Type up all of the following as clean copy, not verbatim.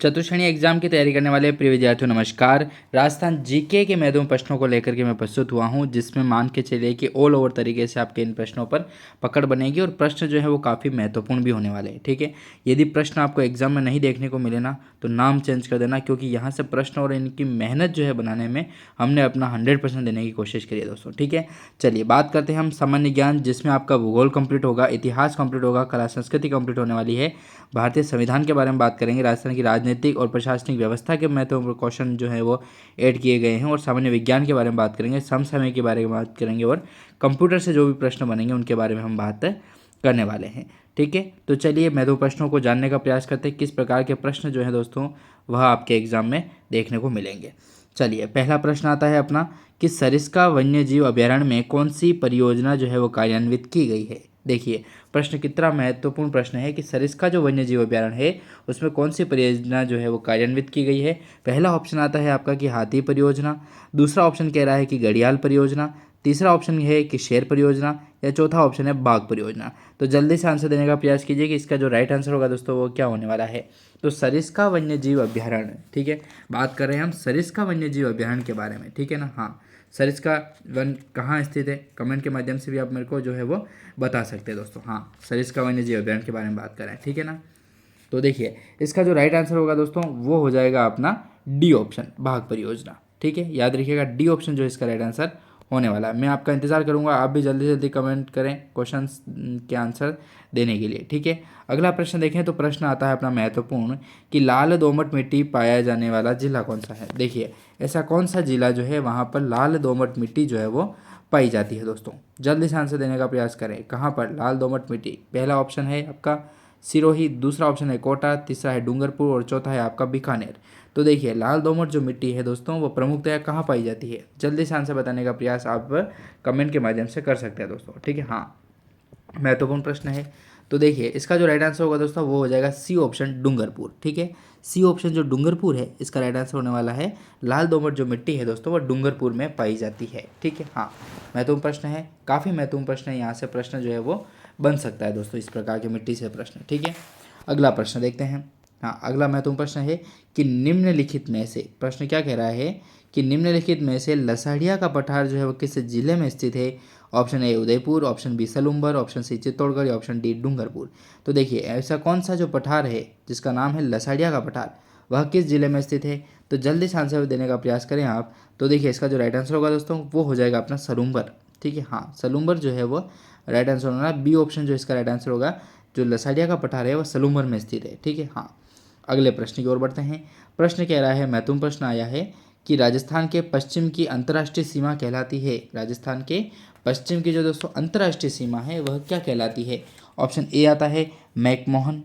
चतुश्रेणी exam की तैयारी करने वाले प्रिय विद्यार्थियों नमस्कार। राजस्थान जीके के महत्वपूर्ण प्रश्नों को लेकर के मैं प्रस्तुत हुआ हूं, जिसमें मान के चलिए कि ऑल ओवर तरीके से आपके इन प्रश्नों पर पकड़ बनेगी और प्रश्न जो है वो काफ़ी महत्वपूर्ण भी होने वाले हैं। ठीक है, यदि प्रश्न आपको एग्जाम में नहीं देखने को मिले ना तो नाम चेंज कर देना, क्योंकि यहाँ से प्रश्न और इनकी मेहनत जो है बनाने में हमने अपना 100% देने की कोशिश करी है दोस्तों। ठीक है, चलिए बात करते हैं हम सामान्य ज्ञान, जिसमें आपका भूगोल कंप्लीट होगा, इतिहास कंप्लीट होगा, कला संस्कृति कंप्लीट होने वाली है, भारतीय संविधान के बारे में बात करेंगे, राजस्थान की राजनीतिक और प्रशासनिक व्यवस्था के महत्वपूर्ण क्वेश्चन जो है वो ऐड किए गए हैं, और सामान्य विज्ञान के बारे में बात करेंगे, समसामयिक के बारे में बात करेंगे, और कंप्यूटर से जो भी प्रश्न बनेंगे उनके बारे में हम बात करने वाले हैं। ठीक है, तो चलिए महत्वपूर्ण प्रश्नों को जानने का प्रयास करते हैं, किस प्रकार के प्रश्न जो है दोस्तों वह आपके एग्जाम में देखने को मिलेंगे। चलिए पहला प्रश्न आता है अपना कि सरिस्का वन्य जीव अभ्यारण्य में कौन सी परियोजना जो है वो कार्यान्वित की गई है। देखिए प्रश्न कितना महत्वपूर्ण प्रश्न है कि सरिस्का जो वन्य जीव अभ्यारण्य है उसमें कौन सी परियोजना जो है वो कार्यान्वित की गई है। पहला ऑप्शन आता है आपका कि हाथी परियोजना, दूसरा ऑप्शन कह रहा है कि घड़ियाल परियोजना, तीसरा ऑप्शन है कि शेर परियोजना, या चौथा ऑप्शन है बाघ परियोजना। तो जल्दी से आंसर देने का प्रयास कीजिए कि इसका जो राइट आंसर होगा दोस्तों वो क्या होने वाला है। तो सरिस्का वन्य जीव अभ्यारण्य, ठीक है, बात कर रहे हैं हम सरिस्का वन्य जीव अभ्यारण्य के बारे में। ठीक है ना, हाँ, सरिस्का वन कहाँ स्थित है, कमेंट के माध्यम से भी आप मेरे को जो है वो बता सकते हैं दोस्तों। हाँ, सरिस्का वन्य जीव अभ्यारण्य के बारे में बात कर रहे हैं। ठीक है ना, तो देखिए इसका जो राइट आंसर होगा दोस्तों वो हो जाएगा अपना डी ऑप्शन, बाघ परियोजना। ठीक है, याद रखिएगा डी ऑप्शन जो इसका राइट आंसर होने वाला है। मैं आपका इंतजार करूंगा, आप भी जल्दी से जल्दी कमेंट करें क्वेश्चंस के आंसर देने के लिए। ठीक है, अगला प्रश्न देखें तो प्रश्न आता है अपना महत्वपूर्ण कि लाल दोमट मिट्टी पाया जाने वाला जिला कौन सा है। देखिए ऐसा कौन सा जिला जो है वहाँ पर लाल दोमट मिट्टी जो है वो पाई जाती है दोस्तों। जल्दी से आंसर देने का प्रयास करें, कहाँ पर लाल दोमट मिट्टी। पहला ऑप्शन है आपका सिरोही, दूसरा ऑप्शन है कोटा, तीसरा है डूंगरपुर और चौथा है आपका बीकानेर। तो देखिए लाल दोमट जो मिट्टी है दोस्तों वो प्रमुखतया कहाँ पाई जाती है। जल्दी से आंसर बताने का प्रयास आप कमेंट के माध्यम से कर सकते हैं दोस्तों। ठीक है, हाँ, महत्वपूर्ण प्रश्न है। तो देखिए इसका जो राइट आंसर होगा दोस्तों वो हो जाएगा सी ऑप्शन डूंगरपुर। ठीक है, सी ऑप्शन जो डूंगरपुर है इसका राइट आंसर होने वाला है। लाल दोमट जो मिट्टी है दोस्तों वो डूंगरपुर में पाई जाती है। ठीक है, हाँ, महत्वपूर्ण प्रश्न है, काफ़ी महत्वपूर्ण प्रश्न है, यहाँ से प्रश्न जो है वो बन सकता है दोस्तों, इस प्रकार की मिट्टी से प्रश्न। ठीक है, अगला प्रश्न देखते हैं। हाँ, अगला महत्वपूर्ण प्रश्न है कि निम्नलिखित में से, प्रश्न क्या कह रहा है कि निम्नलिखित में से लसाढ़िया का पठार जो है वो किस जिले में स्थित है। Option A Udaipur, option B Salumbar, option C Chittorgarh, या ऑप्शन डी डूंगरपुर। तो देखिए ऐसा कौन सा जो पठार है जिसका नाम है लसाढ़िया का पठार, वह किस जिले में स्थित है। तो जल्दी से आंसर देने का प्रयास करें आप। तो देखिए इसका जो राइट आंसर होगा दोस्तों वो हो जाएगा अपना सलूम्बर। ठीक है, हाँ, सलूम्बर जो है वो राइट आंसर होना, बी ऑप्शन जो इसका राइट आंसर होगा, जो लसाढ़िया का पठार है वह सलूम्बर में स्थित है। ठीक है, हाँ, अगले प्रश्न की ओर बढ़ते हैं। प्रश्न कह रहा है, महत्वपूर्ण प्रश्न आया है कि राजस्थान के पश्चिम की अंतर्राष्ट्रीय सीमा कहलाती है। राजस्थान के पश्चिम की जो दोस्तों अंतर्राष्ट्रीय सीमा है वह क्या कहलाती है। ऑप्शन ए आता है मैकमोहन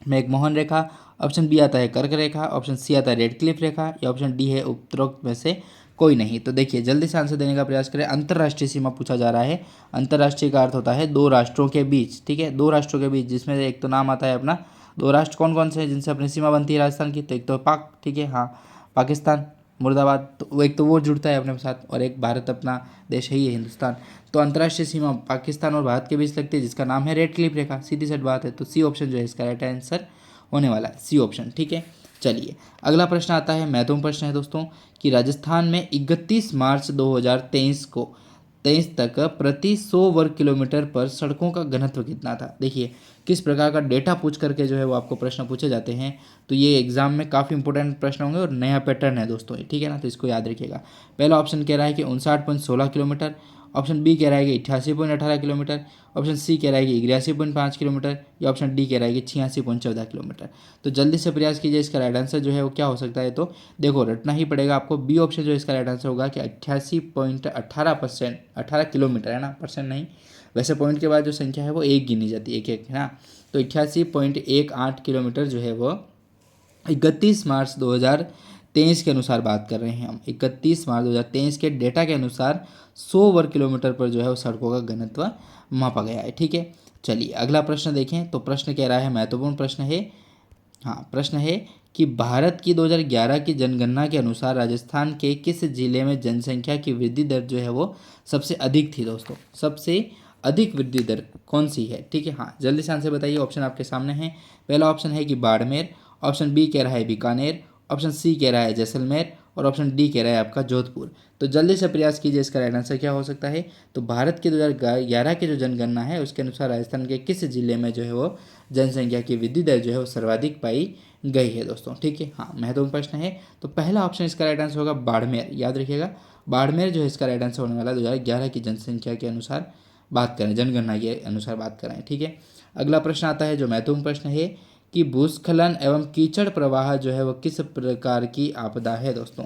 मैकमोहन रेखा, ऑप्शन बी आता है कर्क रेखा, ऑप्शन सी आता है रेड क्लिफ रेखा, या ऑप्शन डी है उपरोक्त में से कोई नहीं। तो देखिए जल्दी से आंसर देने का प्रयास करें। अंतर्राष्ट्रीय सीमा पूछा जा रहा है, अंतर्राष्ट्रीय का अर्थ होता है दो राष्ट्रों के बीच। ठीक है, दो राष्ट्रों के बीच, जिसमें एक तो नाम आता है अपना, दो राष्ट्र कौन कौन से हैं जिनसे अपनी सीमा बनती है राजस्थान की, तो एक तो पाक, ठीक है, हाँ, पाकिस्तान, मुर्दाबाद, तो वो एक तो वो जुड़ता है अपने साथ, और एक भारत अपना देश है ही है हिंदुस्तान। तो अंतर्राष्ट्रीय सीमा पाकिस्तान और भारत के बीच लगती है, जिसका नाम है रेड क्लिफ रेखा। सीधी सी बात है, तो सी ऑप्शन जो है इसका राइट आंसर होने वाला है, सी ऑप्शन। ठीक है, चलिए अगला प्रश्न आता है, महत्वपूर्ण प्रश्न है दोस्तों कि राजस्थान में 31 मार्च 2023 तक प्रति 100 वर्ग किलोमीटर पर सड़कों का घनत्व कितना था। देखिए किस प्रकार का डेटा पूछ करके जो है वो आपको प्रश्न पूछे जाते हैं, तो ये एग्जाम में काफ़ी इंपॉर्टेंट प्रश्न होंगे और नया पैटर्न है दोस्तों। ठीक है ना, तो इसको याद रखिएगा। पहला ऑप्शन कह रहा है कि 59.16 किलोमीटर, ऑप्शन बी कह रहा है कि 88.18 किलोमीटर, ऑप्शन सी कह रहा है कि 81.5 किलोमीटर, या ऑप्शन डी कह रहा है कि 86.14 किलोमीटर। तो जल्दी से प्रयास कीजिए, इसका राइट आंसर जो है वो क्या हो सकता है। तो देखो रटना ही पड़ेगा आपको, बी ऑप्शन जो इसका राइट आंसर होगा कि 88.18%, 18 किलोमीटर है ना, परसेंट नहीं, वैसे पॉइंट के बाद जो संख्या है वो एक गिनी जाती है, एक एक है ना। तो 88.18 किलोमीटर जो है वो 31 मार्च 2023 के अनुसार बात कर रहे हैं हम, 31 मार्च 2023 के डेटा के अनुसार 100 वर्ग किलोमीटर पर जो है वो सड़कों का घनत्व मापा गया है। ठीक है, चलिए अगला प्रश्न देखें। तो प्रश्न कह रहा है, महत्वपूर्ण प्रश्न है, हाँ, प्रश्न है कि भारत की 2011 की जनगणना के अनुसार राजस्थान के किस जिले में जनसंख्या की वृद्धि दर जो है वो सबसे अधिक थी दोस्तों। सबसे अधिक वृद्धि दर कौन सी है। ठीक है, हाँ, जल्दी से आंसर बताइए, ऑप्शन आपके सामने हैं। पहला ऑप्शन है कि बाड़मेर, ऑप्शन बी कह रहा है बीकानेर, ऑप्शन सी कह रहा है जैसलमेर और ऑप्शन डी कह रहा है आपका जोधपुर। तो जल्दी से प्रयास कीजिए, इसका राइट आंसर क्या हो सकता है। तो भारत के 2011 की जो जनगणना है उसके अनुसार राजस्थान के किस जिले में जो है वो जनसंख्या की वृद्धि दर जो है वो सर्वाधिक पाई गई है दोस्तों। ठीक है, हाँ महत्वपूर्ण प्रश्न है। तो पहला ऑप्शन इसका राइट आंसर होगा बाड़मेर, याद रखिएगा बाड़मेर जो है इसका राइट आंसर होने वाला 2011 की जनसंख्या के अनुसार बात करें, जनगणना के अनुसार बात करें। ठीक है, अगला प्रश्न आता है जो महत्वपूर्ण प्रश्न है कि भूस्खलन एवं कीचड़ प्रवाह जो है वह किस प्रकार की आपदा है दोस्तों।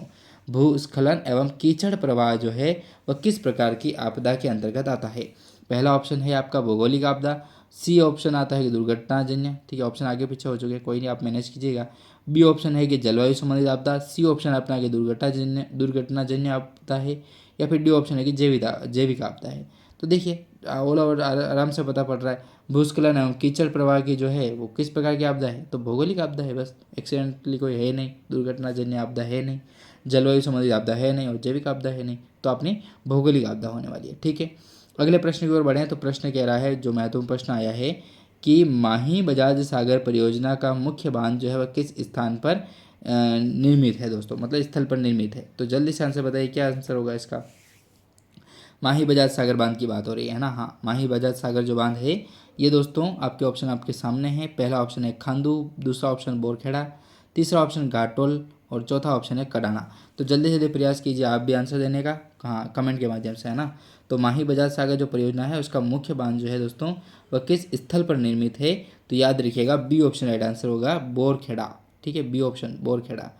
भूस्खलन एवं कीचड़ प्रवाह जो है वह किस प्रकार की आपदा के अंतर्गत आता है। पहला ऑप्शन है आपका भौगोलिक आपदा, सी ऑप्शन आता है कि दुर्घटनाजन्य। ठीक है, ऑप्शन आगे पीछे हो चुके हैं, कोई नहीं, आप मैनेज कीजिएगा। बी ऑप्शन है कि जलवायु संबंधित आपदा, सी ऑप्शन अपना कि दुर्घटनाजन्य आपदा है, या फिर डी ऑप्शन है कि जैविक आपदा है। तो देखिए ऑल ओवर आराम से पता पड़ रहा है, भूस्खलन एवं कीचड़ प्रवाह की जो है वो किस प्रकार की आपदा है, तो भौगोलिक आपदा है, बस एक्सीडेंटली कोई है नहीं, दुर्घटनाजन्य आपदा है नहीं, जलवायु संबंधित आपदा है नहीं और जैविक आपदा है नहीं, तो अपनी भौगोलिक आपदा होने वाली है। ठीक है, अगले प्रश्न की ओर बढ़ें तो प्रश्न कह रहा है, जो महत्वपूर्ण प्रश्न आया है कि माही बजाज सागर परियोजना का मुख्य बांध जो है वह किस स्थान पर निर्मित है दोस्तों, मतलब स्थल पर निर्मित है। तो जल्दी से आंसर बताइए, क्या आंसर होगा इसका। माही बजाज सागर बांध की बात हो रही है ना। हाँ, माही बजाज सागर जो बांध है ये दोस्तों आपके ऑप्शन आपके सामने है। पहला ऑप्शन है खांदू, दूसरा ऑप्शन बोरखेड़ा, तीसरा ऑप्शन घाटोल और चौथा ऑप्शन है कडाना। तो जल्दी से जल्दी प्रयास कीजिए आप भी आंसर देने का, हाँ कमेंट के माध्यम से, है ना। तो माही बजाज सागर जो परियोजना है उसका मुख्य बांध जो है दोस्तों वह किस स्थल पर निर्मित है, तो याद रखिएगा बी ऑप्शन राइट आंसर होगा, बोरखेड़ा। ठीक है, बी ऑप्शन बोरखेड़ा।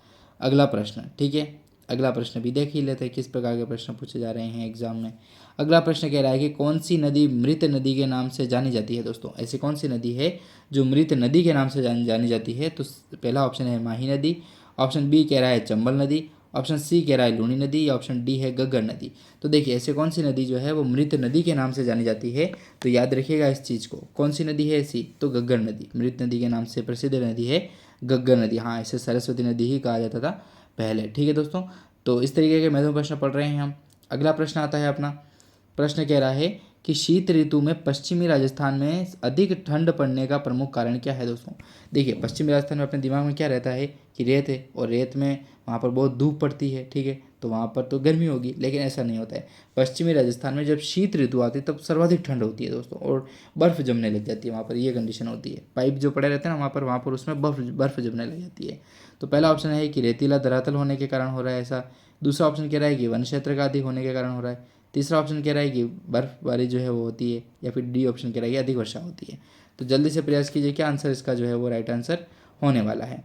अगला प्रश्न, ठीक है, अगला प्रश्न भी देख ही लेते हैं किस प्रकार के प्रश्न पूछे जा रहे हैं एग्जाम में। अगला प्रश्न कह रहा है कि कौन सी नदी मृत नदी के नाम से जानी जाती है दोस्तों। ऐसी कौन सी नदी है जो मृत नदी के नाम से जानी जाती है। तो पहला ऑप्शन है माही नदी, ऑप्शन बी कह रहा है चंबल नदी, ऑप्शन सी कह रहा है लूनी नदी, या ऑप्शन डी है गग्गर नदी। तो देखिए ऐसे कौन सी नदी जो है वो मृत नदी के नाम से जानी जाती है, तो याद रखिएगा इस चीज़ को, कौन सी नदी है ऐसी, तो गग्गर नदी, मृत नदी के नाम से प्रसिद्ध नदी है गग्गर नदी। हाँ, इसे सरस्वती नदी ही कहा जाता था पहले। ठीक है दोस्तों, तो इस तरीके के महत्वपूर्ण प्रश्न पढ़ रहे हैं हम। अगला प्रश्न आता है अपना, प्रश्न कह रहा है कि शीत ऋतु में पश्चिमी राजस्थान में अधिक ठंड पड़ने का प्रमुख कारण क्या है दोस्तों। देखिए पश्चिमी राजस्थान में अपने दिमाग में क्या रहता है कि रेत है और रेत में वहाँ पर बहुत धूप पड़ती है। ठीक है, तो वहाँ पर तो गर्मी होगी, लेकिन ऐसा नहीं होता है। पश्चिमी राजस्थान में जब शीत ऋतु आती है तब सर्वाधिक ठंड होती है दोस्तों, और बर्फ़ जमने लग जाती है वहाँ पर, ये कंडीशन होती है। पाइप जो पड़े रहते हैं ना वहाँ पर उसमें बर्फ़ जमने लग जाती है। तो पहला ऑप्शन है कि रेतीला धरातल होने के कारण हो रहा है ऐसा, दूसरा ऑप्शन कह रहा है कि वन क्षेत्र का अधिक होने के कारण हो रहा है, तीसरा ऑप्शन कह रहा है कि बर्फबारी जो है वो होती है, या फिर डी ऑप्शन कह रहा है कि अधिक वर्षा होती है। तो जल्दी से प्रयास कीजिए क्या आंसर इसका जो है वो राइट आंसर होने वाला है।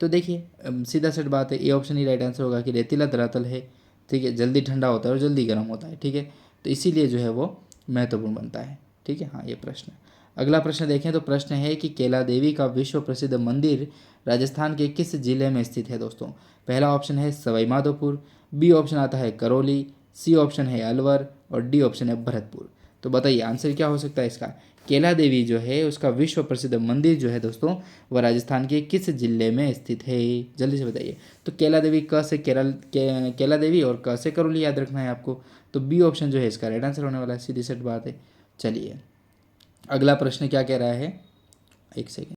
तो देखिए सीधा सेट बात है, A option he right answer होगा कि रेतीला धरातल है। ठीक है, जल्दी ठंडा होता है और जल्दी गर्म होता है। ठीक है, तो इसीलिए जो है वो महत्वपूर्ण बनता है। ठीक है, हाँ ये प्रश्न। अगला प्रश्न देखें तो प्रश्न है कि केला देवी का विश्व प्रसिद्ध मंदिर राजस्थान के किस जिले में स्थित है दोस्तों। पहला ऑप्शन है सवाई माधोपुर, बी ऑप्शन आता है करौली, सी ऑप्शन है अलवर और डी ऑप्शन है भरतपुर। तो बताइए आंसर क्या हो सकता है इसका। केला देवी जो है उसका विश्व प्रसिद्ध मंदिर जो है दोस्तों वह राजस्थान के किस जिले में स्थित है, जल्दी से बताइए। तो केला देवी क से केला देवी और क से करौली याद रखना है आपको। तो बी ऑप्शन जो है इसका राइट आंसर होने वाला है, सीधी सेट बात है। चलिए अगला प्रश्न क्या कह रहा है, एक सेकेंड।